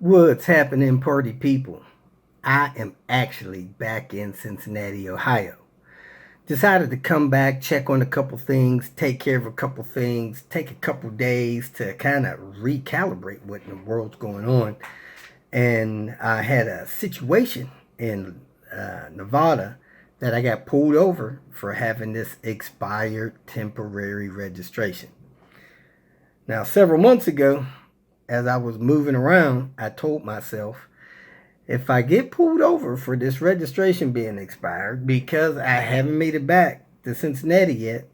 What's happening, party people? I am actually back in Cincinnati, Ohio. Decided to come back, check on a couple things, take care of a couple things, take a couple days to kind of recalibrate what in the world's going on. And I had a situation in Nevada that I got pulled over for having this expired temporary registration. Now, several months ago, as I was moving around, I told myself, if I get pulled over for this registration being expired because I haven't made it back to Cincinnati yet,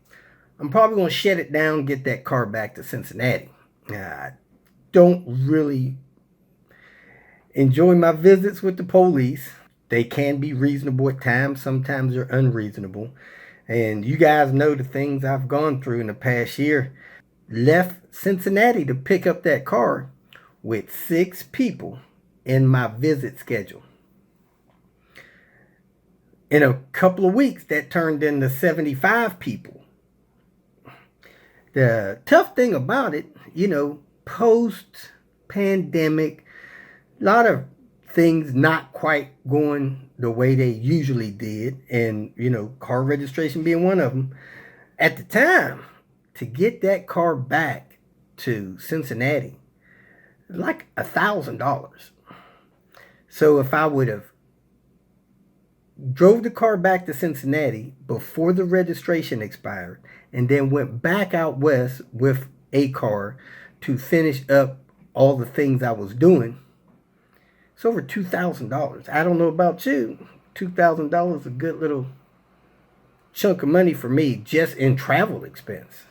I'm probably going to shut it down, get that car back to Cincinnati. I don't really enjoy my visits with the police. They can be reasonable at times. Sometimes they're unreasonable. And you guys know the things I've gone through in the past year. Left Cincinnati to pick up that car with 6 people in my visit schedule. In a couple of weeks, that turned into 75 people. The tough thing about it, post-pandemic, a lot of things not quite going the way they usually did, and, car registration being one of them. At the time, to get that car back to Cincinnati, like $1,000. So if I would have drove the car back to Cincinnati before the registration expired and then went back out west with a car to finish up all the things I was doing, it's over $2,000. I don't know about you. $2,000 is a good little chunk of money for me just in travel expense.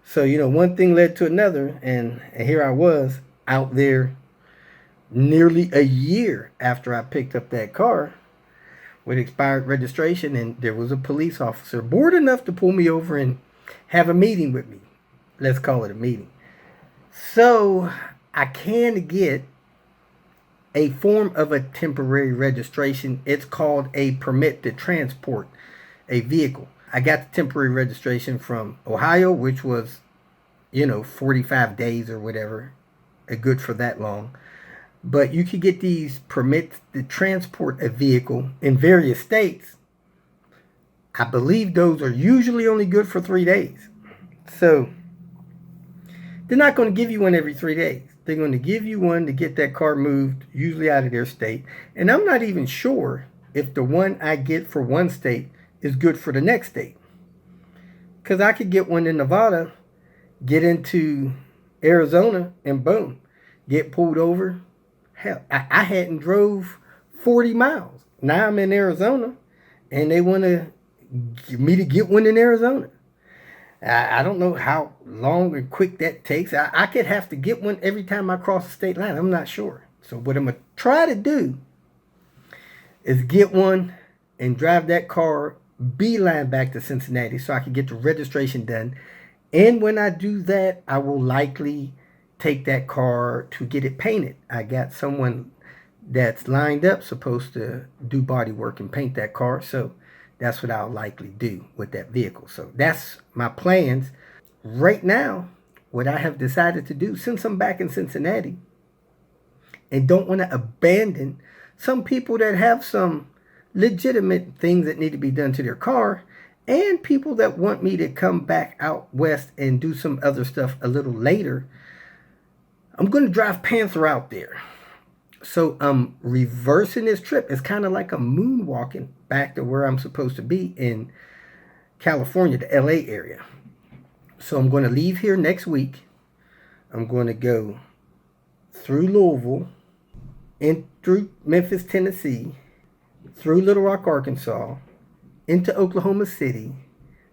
So, one thing led to another, and here I was out there nearly a year after I picked up that car with expired registration, and there was a police officer bored enough to pull me over and have a meeting with me. Let's call it a meeting. So I can get a form of a temporary registration. It's called a permit to transport a vehicle. I got the temporary registration from Ohio, which was, 45 days or whatever, good for that long. But you could get these permits to transport a vehicle in various states. I believe those are usually only good for 3 days. So they're not going to give you one every 3 days. They're going to give you one to get that car moved, usually out of their state. And I'm not even sure if the one I get for one state is good for the next state. Because I could get one in Nevada, get into Arizona, and boom, get pulled over. Hell, I hadn't drove 40 miles. Now I'm in Arizona, and they want to me to get one in Arizona. I don't know how long and quick that takes. I could have to get one every time I cross the state line. I'm not sure. So what I'm going to try to do is get one and drive that car beeline back to Cincinnati so I can get the registration done. And when I do that, I will likely take that car to get it painted. I got someone that's lined up supposed to do body work and paint that car. So that's what I'll likely do with that vehicle. So that's my plans. Right now, what I have decided to do, since I'm back in Cincinnati and don't want to abandon some people that have some legitimate things that need to be done to their car, and people that want me to come back out west and do some other stuff a little later, I'm going to drive Panther out there. So I'm reversing this trip. It's kind of like a moonwalking back to where I'm supposed to be in California, the LA area. So I'm going to leave here next week. I'm going to go through Louisville, in through Memphis, Tennessee, through Little Rock, Arkansas, into Oklahoma City,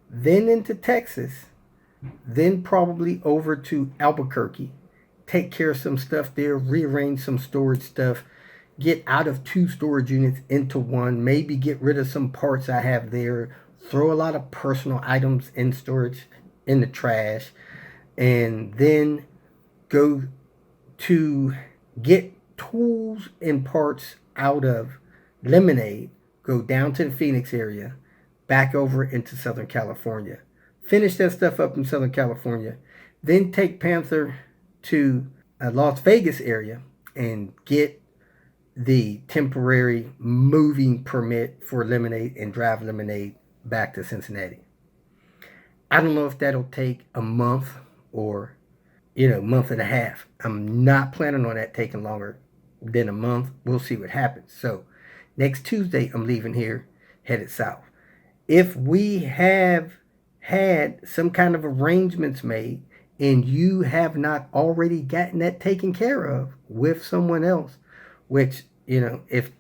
then into Texas, then probably over to Albuquerque, take care of some stuff there, rearrange some storage stuff, get out of 2 storage units into 1, maybe get rid of some parts I have there, throw a lot of personal items in storage in the trash, and then go to get tools and parts out of Lemonade, go down to the Phoenix area, back over into Southern California, finish that stuff up in Southern California, then take Panther to Las Vegas area, and get the temporary moving permit for Lemonade and drive Lemonade back to Cincinnati. I don't know if that'll take a month or, month and a half. I'm not planning on that taking longer than a month. We'll see what happens. So next Tuesday, I'm leaving here, headed south. If we have had some kind of arrangements made and you have not already gotten that taken care of with someone else, which, if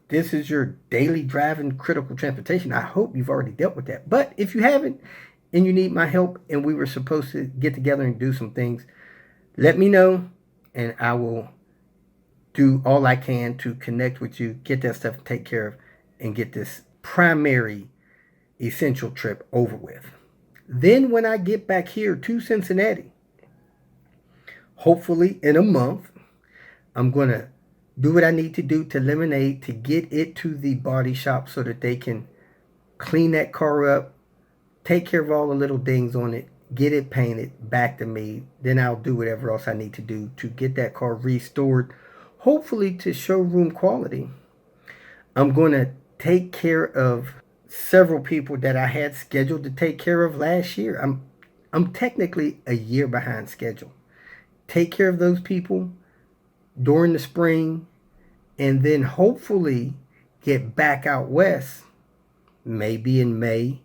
this is your daily driving critical transportation, I hope you've already dealt with that. But if you haven't and you need my help and we were supposed to get together and do some things, let me know and I will do all I can to connect with you, get that stuff taken care of, and get this primary essential trip over with. Then when I get back here to Cincinnati, hopefully in a month, I'm going to do what I need to do to Lemonade to get it to the body shop so that they can clean that car up, take care of all the little dings on it, get it painted back to me. Then I'll do whatever else I need to do to get that car restored, hopefully to showroom quality. I'm going to take care of several people that I had scheduled to take care of last year. I'm technically a year behind schedule. Take care of those people during the spring, and then hopefully get back out west, maybe in May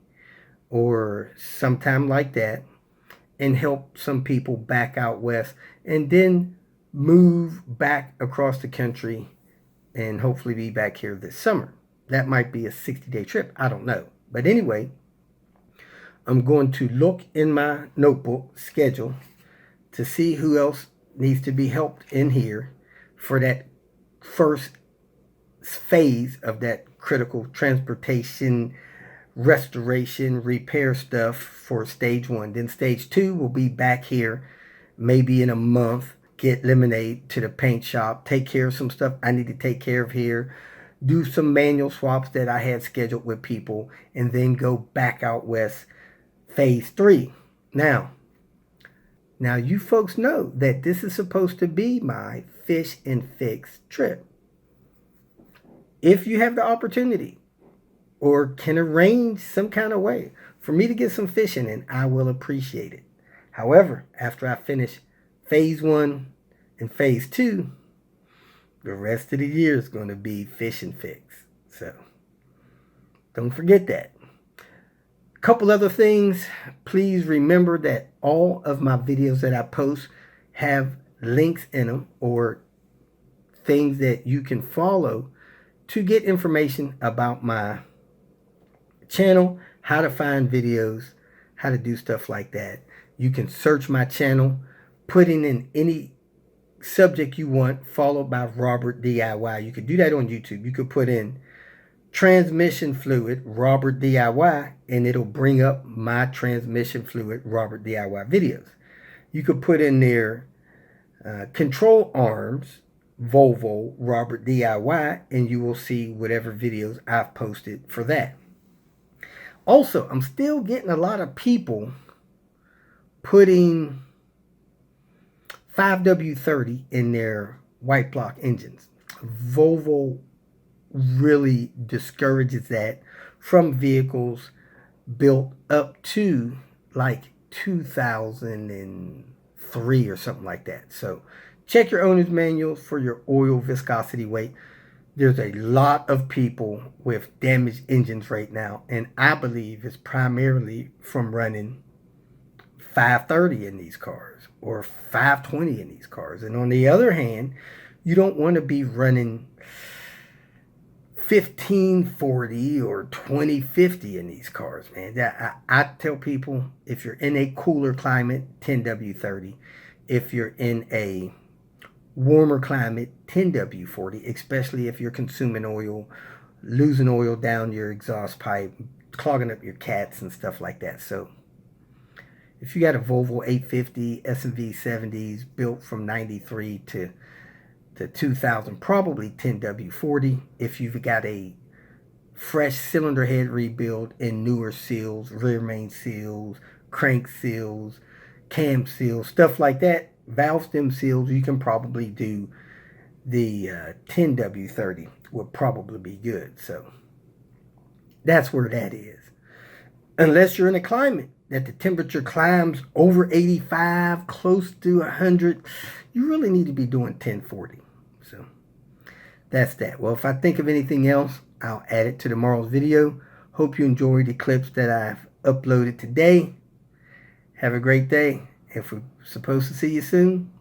or sometime like that, and help some people back out west, and then move back across the country and hopefully be back here this summer. That might be a 60-day trip. I don't know. But anyway, I'm going to look in my notebook schedule to see who else needs to be helped in here for that first phase of that critical transportation, restoration, repair stuff for stage 1. Then stage 2 will be back here maybe in a month, get Lemonade to the paint shop, take care of some stuff I need to take care of here, do some manual swaps that I had scheduled with people, and then go back out west, phase 3. Now you folks know that this is supposed to be my fish and fix trip. If you have the opportunity or can arrange some kind of way for me to get some fishing in, I will appreciate it. However, after I finish phase 1 and phase 2, the rest of the year is going to be fish and fix. So don't forget that. A couple other things. Please remember that all of my videos that I post have links in them or things that you can follow to get information about my channel, how to find videos, how to do stuff like that. You can search my channel, putting in any subject you want, followed by Robert DIY. You could do that on YouTube. You could put in transmission fluid Robert DIY and it'll bring up my transmission fluid Robert DIY videos. You could put in there control arms Volvo Robert DIY and you will see whatever videos I've posted for that. Also, I'm still getting a lot of people putting 5W30 in their white block engines. Volvo really discourages that from vehicles built up to like 2003 or something like that. So check your owner's manual for your oil viscosity weight. There's a lot of people with damaged engines right now, and I believe it's primarily from running 530 in these cars or 520 in these cars. And on the other hand, you don't want to be running 1540 or 2050 in these cars, man. I tell people, if you're in a cooler climate, 10W30. If you're in a warmer climate, 10W40, especially if you're consuming oil, losing oil down your exhaust pipe, clogging up your cats and stuff like that. So if you got a Volvo 850 S&V 70s built from 93 to 2000, probably 10W40. If you've got a fresh cylinder head rebuild and newer seals, rear main seals, crank seals, cam seals, stuff like that, valve stem seals, you can probably do the 10W30 would probably be good. So that's where that is. Unless you're in a climate that the temperature climbs over 85, close to 100, you really need to be doing 1040. So that's that. Well, if I think of anything else, I'll add it to tomorrow's video. Hope you enjoyed the clips that I've uploaded today. Have a great day. If we're supposed to see you soon,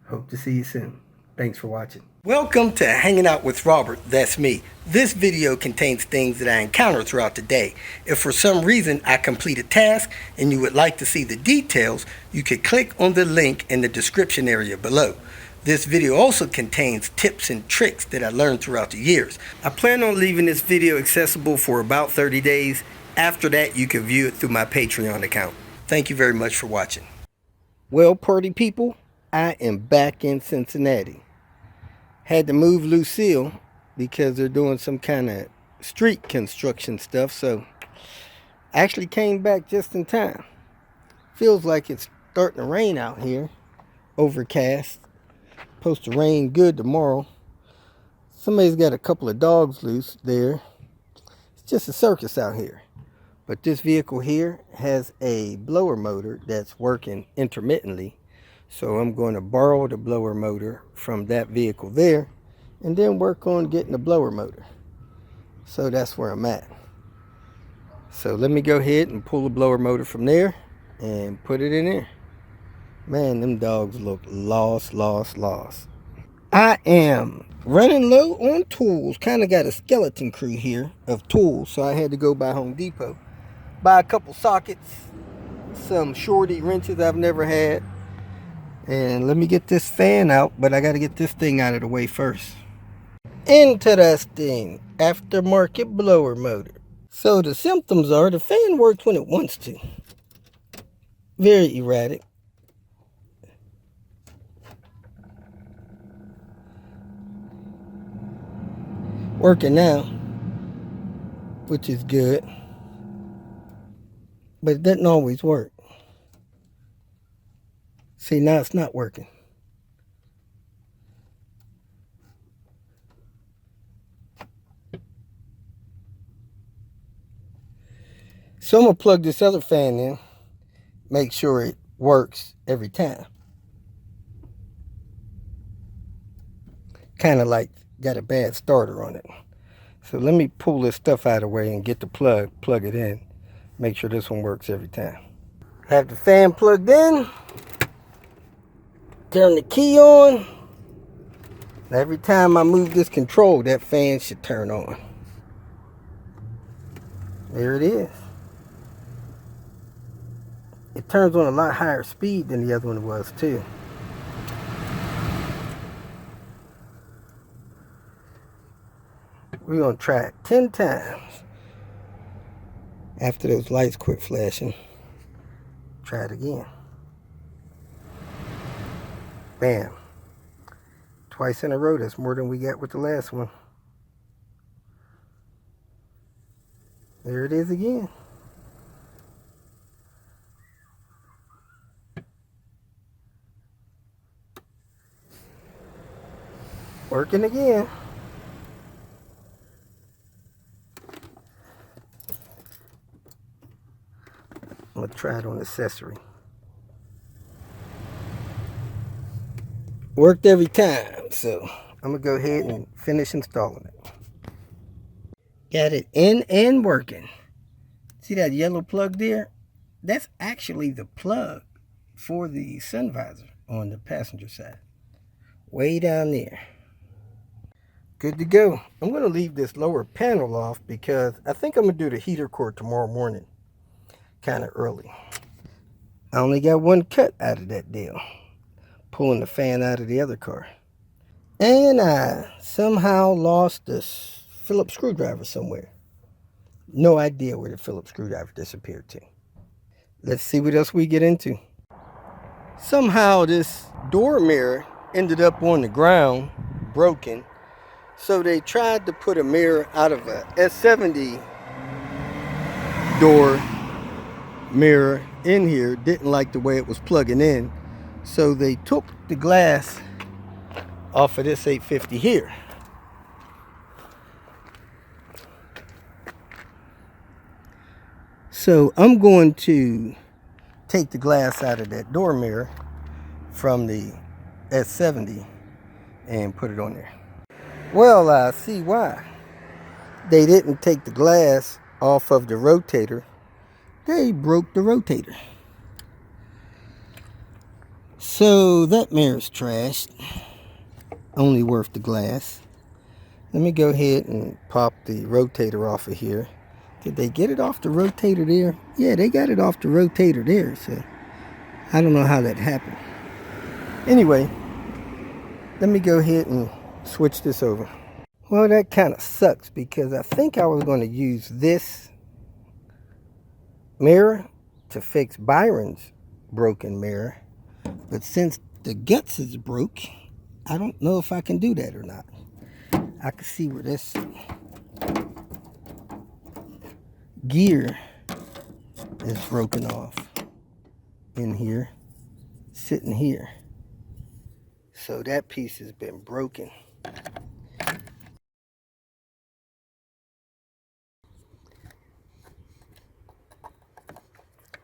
hope to see you soon. Thanks for watching. Welcome to Hanging Out with Robert. That's me. This video contains things that I encounter throughout the day. If for some reason I complete a task and you would like to see the details, you could click on the link in the description area below. This video also contains tips and tricks that I learned throughout the years. I plan on leaving this video accessible for about 30 days. After that, you can view it through my Patreon account. Thank you very much for watching. Well, party people, I am back in Cincinnati. Had to move Lucille because they're doing some kind of street construction stuff, so I actually came back just in time. Feels like it's starting to rain out here. Overcast. Supposed to rain good tomorrow. Somebody's got a couple of dogs loose there. It's just a circus out here. But this vehicle here has a blower motor that's working intermittently. So I'm going to borrow the blower motor from that vehicle there and then work on getting the blower motor. So that's where I'm at. So let me go ahead and pull the blower motor from there and put it in there. Man, them dogs look lost. I am running low on tools. Kind of got a skeleton crew here of tools. So I had to go by Home Depot. Buy a couple sockets, some shorty wrenches I've never had. And let me get this fan out, but I got to get this thing out of the way first. Interesting. Aftermarket blower motor. So the symptoms are the fan works when it wants to. Very erratic. Working now, which is good. But it doesn't always work. See, now it's not working. So I'm going to plug this other fan in. Make sure it works every time. Kind of like got a bad starter on it. So let me pull this stuff out of the way and get the plug it in. Make sure this one works every time. Have the fan plugged in. Turn the key on. Every time I move this control, that fan should turn on. There it is. It turns on a lot higher speed than the other one was too. We're going to try it 10 times. After those lights quit flashing, try it again. Bam. Twice in a row. That's more than we got with the last one. There it is again. Working again. I'm going to try it on accessory. Worked every time, so I'm going to go ahead and finish installing it. Got it in and working. See that yellow plug there? That's actually the plug for the sun visor on the passenger side. Way down there. Good to go. I'm going to leave this lower panel off because I think I'm going to do the heater cord tomorrow morning. Kind of early. I only got one cut out of that deal. Pulling the fan out of the other car. And I somehow lost this Phillips screwdriver somewhere. No idea where the Phillips screwdriver disappeared to. Let's see what else we get into. Somehow this door mirror ended up on the ground, broken. So they tried to put a mirror out of a S70 door mirror in here. Didn't like the way it was plugging in. So they took the glass off of this 850 here. So I'm going to take the glass out of that door mirror from the S70 and put it on there. Well, I see why. They didn't take the glass off of the rotator. They broke the rotator. So that mirror's trashed. Only worth the glass. Let me go ahead and pop the rotator off of here. Did they get it off the rotator there? Yeah, they got it off the rotator there. So I don't know how that happened. Anyway, let me go ahead and switch this over. Well, that kind of sucks because I think I was going to use this mirror to fix Byron's broken mirror. But since the guts is broke, I don't know if I can do that or not. I can see where this gear is broken off in here, sitting here. So that piece has been broken.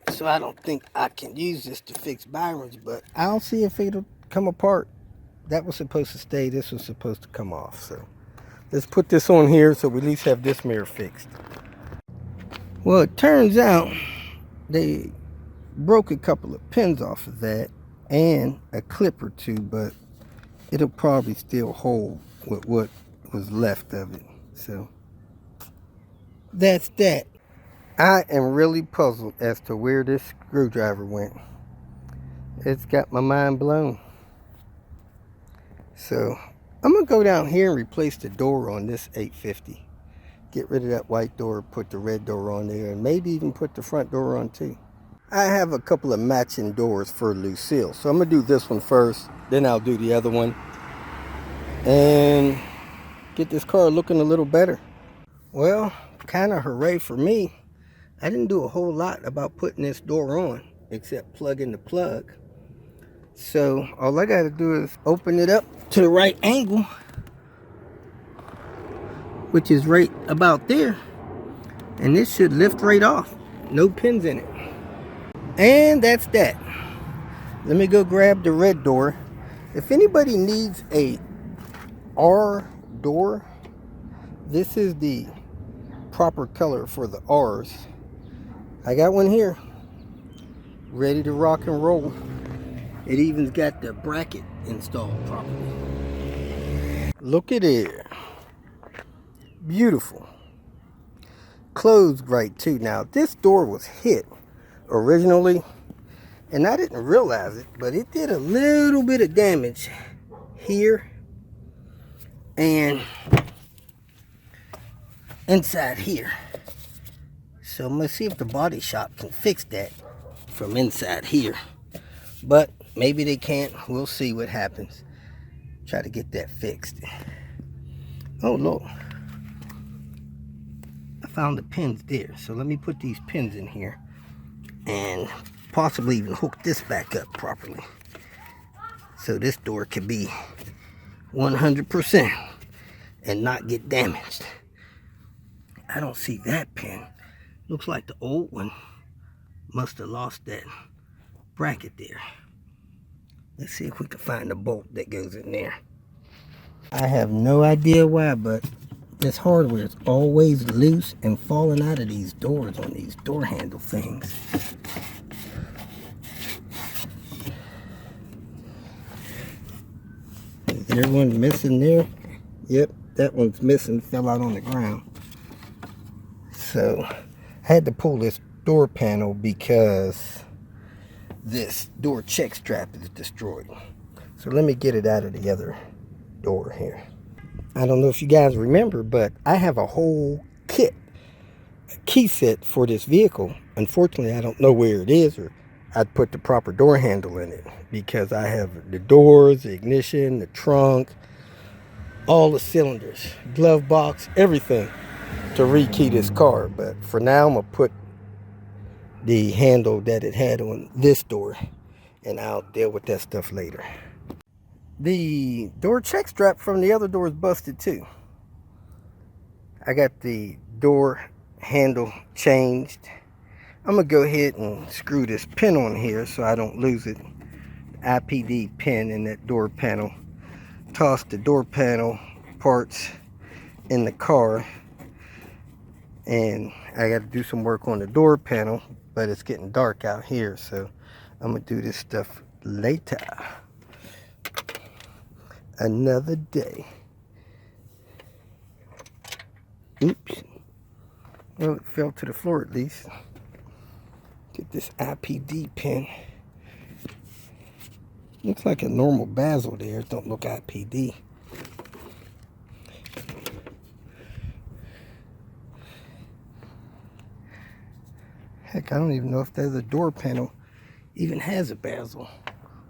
So I don't think I can use this to fix Byron's, but I'll see if it'll come apart. That was supposed to stay, this was supposed to come off. So let's put this on here so we at least have this mirror fixed. Well, it turns out they broke a couple of pins off of that and a clip or two, but it'll probably still hold with what was left of it. So that's that. I am really puzzled as to where this screwdriver went. It's got my mind blown. So I'm gonna go down here and replace the door on this 850. Get rid of that white door, put the red door on there, and maybe even put the front door on too. I have a couple of matching doors for Lucille, so I'm gonna do this one first, then I'll do the other one, and get this car looking a little better. Well, kind of hooray for me. I didn't do a whole lot about putting this door on, except plug in the plug. So all I gotta do is open it up to the right angle, which is right about there, and this should lift right off. No pins in it. And that's that. Let me go grab the red door. If anybody needs a R door, this is the proper color for the R's. I got one here, ready to rock and roll. It even's got the bracket installed properly. Look at it. Beautiful. Closed right too. Now this door was hit originally, and I didn't realize it, but it did a little bit of damage here and inside here. So I'm gonna see if the body shop can fix that from inside here, but maybe they can't. We'll see what happens. Try to get that fixed. Oh look, I found the pins there. So let me put these pins in here and possibly even hook this back up properly, so this door can be 100% and not get damaged. I don't see that pin. Looks like the old one must have lost that bracket there. Let's see if we can find the bolt that goes in there. I have no idea why, but this hardware is always loose and falling out of these doors on these door handle things. Is there one missing there? Yep, that one's missing, fell out on the ground. So I had to pull this door panel because this door check strap is destroyed. So let me get it out of the other door here. I don't know if you guys remember, but I have a whole kit, a key set for this vehicle. Unfortunately, I don't know where it is, or I'd put the proper door handle in it, because I have the doors, the ignition, the trunk, all the cylinders, glove box, everything to rekey this car. But for now, I'm gonna put the handle that it had on this door, and I'll deal with that stuff later. The door check strap from the other door is busted too. I got the door handle changed. I'm gonna go ahead and screw this pin on here so I don't lose it. IPD pin in that door panel. Toss the door panel parts in the car, and I got to do some work on the door panel, but it's getting dark out here, so I'm gonna do this stuff later. Another day. Oops. Well, it fell to the floor at least. Get this IPD pin. Looks like a normal bezel there. It don't look IPD. Heck, I don't even know if there's a door panel even has a bezel.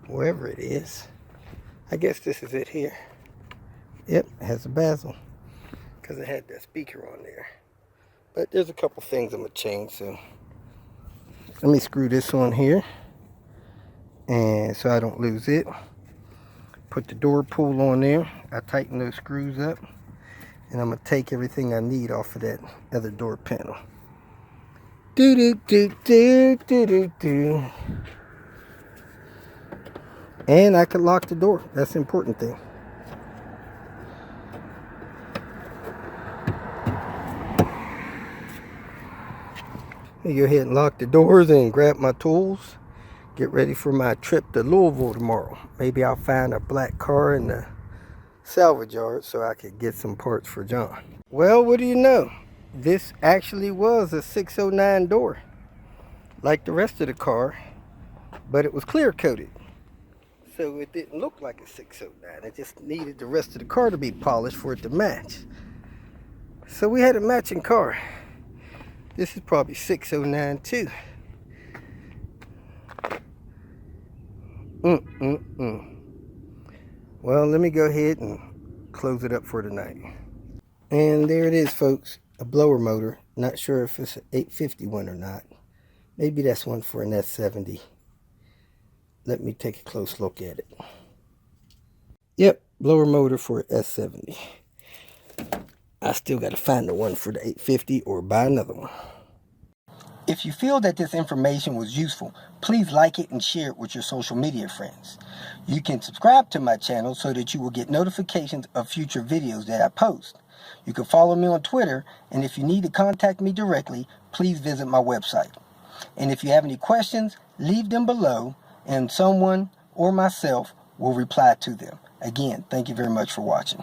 Wherever it is. I guess this is it here. Yep, it has a bezel. Because it had that speaker on there. But there's a couple things I'm going to change, so let me screw this on here, and so I don't lose it. Put the door pull on there. I tighten those screws up, and I'm going to take everything I need off of that other door panel. Do-do-do-do-do-do-do. And I can lock the door. That's the important thing. Let me go ahead and lock the doors and grab my tools. Get ready for my trip to Louisville tomorrow. Maybe I'll find a black car in the salvage yard so I could get some parts for John. Well, what do you know? This actually was a 609 door, like the rest of the car, but it was clear coated. So it didn't look like a 609. It just needed the rest of the car to be polished for it to match. So we had a matching car. This is probably 609 too. Well, let me go ahead and close it up for tonight. And there it is, folks. A blower motor. Not sure if it's an 850 one or not. Maybe that's one for an S70. Let me take a close look at it. Yep, blower motor for an S70. I still got to find the one for the 850 or buy another one. If you feel that this information was useful, please like it and share it with your social media friends. You can subscribe to my channel so that you will get notifications of future videos that I post. You can follow me on Twitter, and if you need to contact me directly, please visit my website. And if you have any questions, leave them below, and someone or myself will reply to them. Again, thank you very much for watching.